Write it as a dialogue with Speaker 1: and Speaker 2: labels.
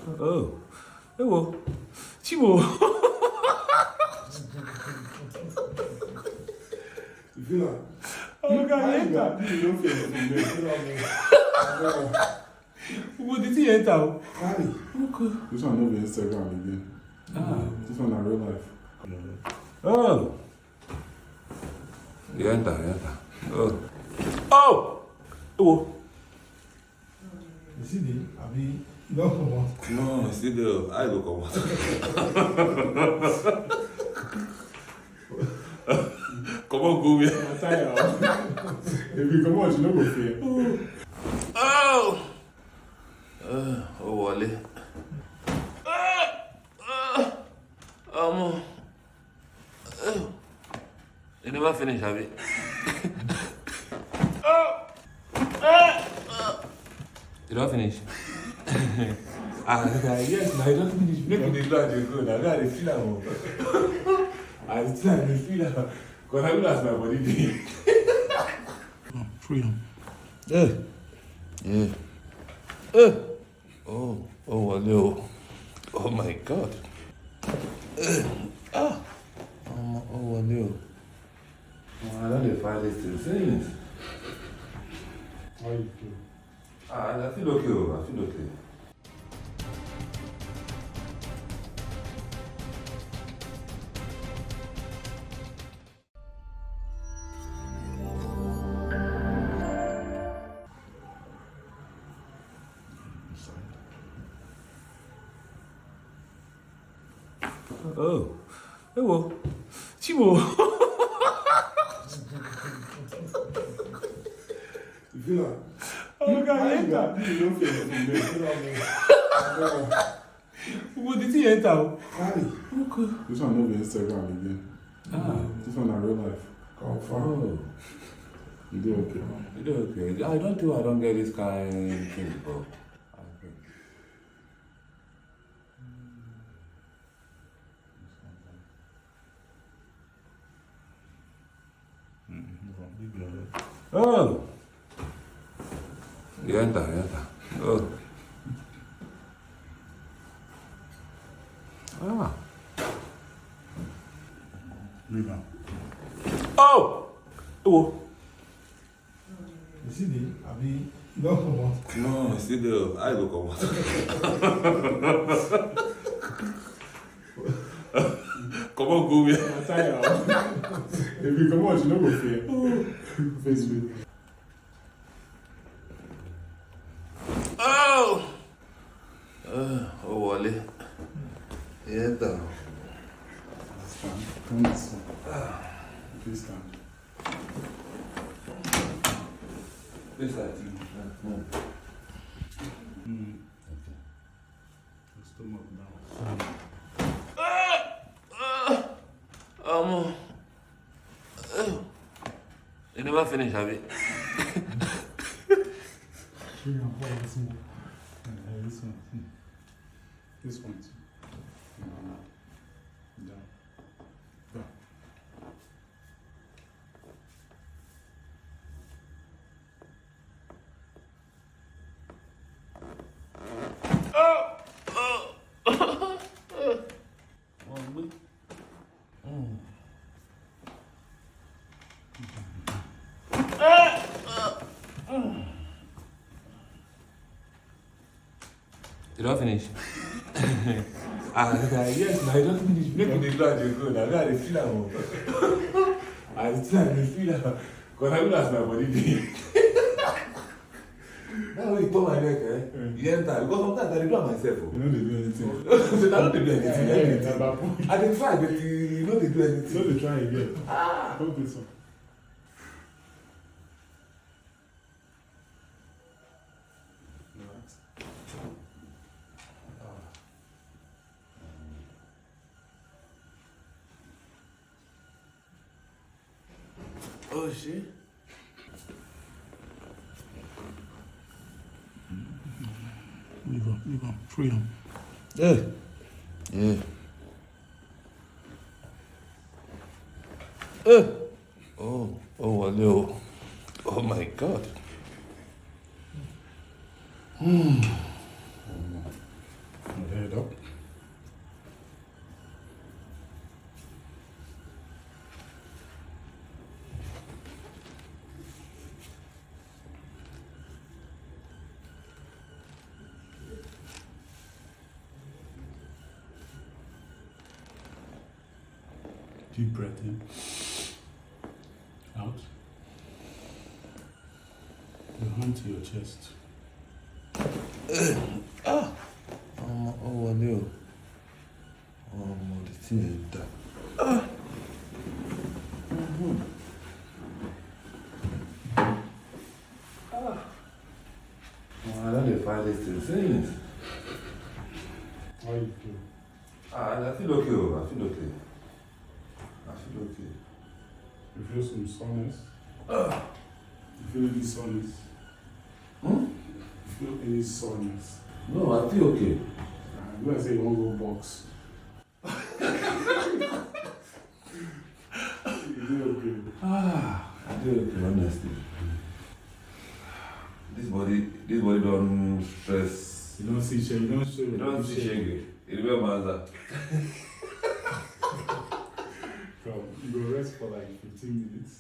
Speaker 1: Oh. Hey, well. Chibo.
Speaker 2: You feel like?
Speaker 1: Oh, God,
Speaker 2: You
Speaker 1: enter.
Speaker 2: don't feel it.
Speaker 1: What did he enter?
Speaker 2: Hi.
Speaker 1: Okay.
Speaker 2: This one no be Instagram again. This one na real life.
Speaker 1: Oh. You enter. Oh. Oh! Oh!
Speaker 2: You see the? I mean, you don't come out.
Speaker 1: No, see the I go come out. Come on, go here.
Speaker 2: I'm tired. If you come out, you don't go fear.
Speaker 1: Oh! Oh, Wally. You never finish, have you? You don't finish? Yes, I don't finish. Make me the blood you go. Now I feel that. I still feel that. Because I will ask my body.
Speaker 2: Freedom.
Speaker 1: Yeah. Oh, Wally. Oh my God. Oh, Wally. I don't find this thing.
Speaker 2: How you feel?
Speaker 1: I feel okay. Oh. Hey, well. Chibo.
Speaker 2: You feel like?
Speaker 1: Oh, God, enter.
Speaker 2: You don't feel it.
Speaker 1: What did he enter?
Speaker 2: Hi.
Speaker 1: Okay.
Speaker 2: This one no be Instagram again. This one na real life.
Speaker 1: Oh.
Speaker 2: You do okay.
Speaker 1: You do okay. I don't get this kind of thing before. Okay. Oh! You enter. Oh.
Speaker 2: Leave now.
Speaker 1: Oh! Oh!
Speaker 2: You see the? I mean, you don't come out.
Speaker 1: No, see the I go come out. Come on, go here.
Speaker 2: I'm tired. If you come out, you don't go fear. Face me.
Speaker 1: Oh! Wally. Enter.
Speaker 2: Stand. Come this one. Please stand.
Speaker 1: This side. No.
Speaker 2: Okay. Your stomach down.
Speaker 1: You never finish, have you?
Speaker 2: Bring on hold this one. This one. This one too. Down. Down.
Speaker 1: You don't finish? Yes, I don't finish. Make me the blood you go. Now I feel that. I still feel that. Because I will ask my body. That's why you turn my neck, You enter. Because sometimes I do it myself.
Speaker 2: You know they do anything.
Speaker 1: So I don't do anything. I dey try, but you know they do anything.
Speaker 2: So they try again. Hold this one. Relax.
Speaker 1: Oh shit.
Speaker 2: Leave on. Freedom.
Speaker 1: Yeah. Oh, Wally. Oh my God.
Speaker 2: Deep breath in. Out. Your hand to your chest.
Speaker 1: Oh, no. The thing is that. I don't find this thing.
Speaker 2: How you feel?
Speaker 1: I feel okay. I feel okay.
Speaker 2: You feel some soreness? You feel any soreness?
Speaker 1: Hmm?
Speaker 2: You feel any soreness?
Speaker 1: No, I feel okay.
Speaker 2: I'm going to say you won't go box. You do okay.
Speaker 1: I feel okay, honestly. This body don't stress.
Speaker 2: You don't see shake, you don't show
Speaker 1: You don't see shake. You remember that.
Speaker 2: Come, you go rest for like 15 minutes.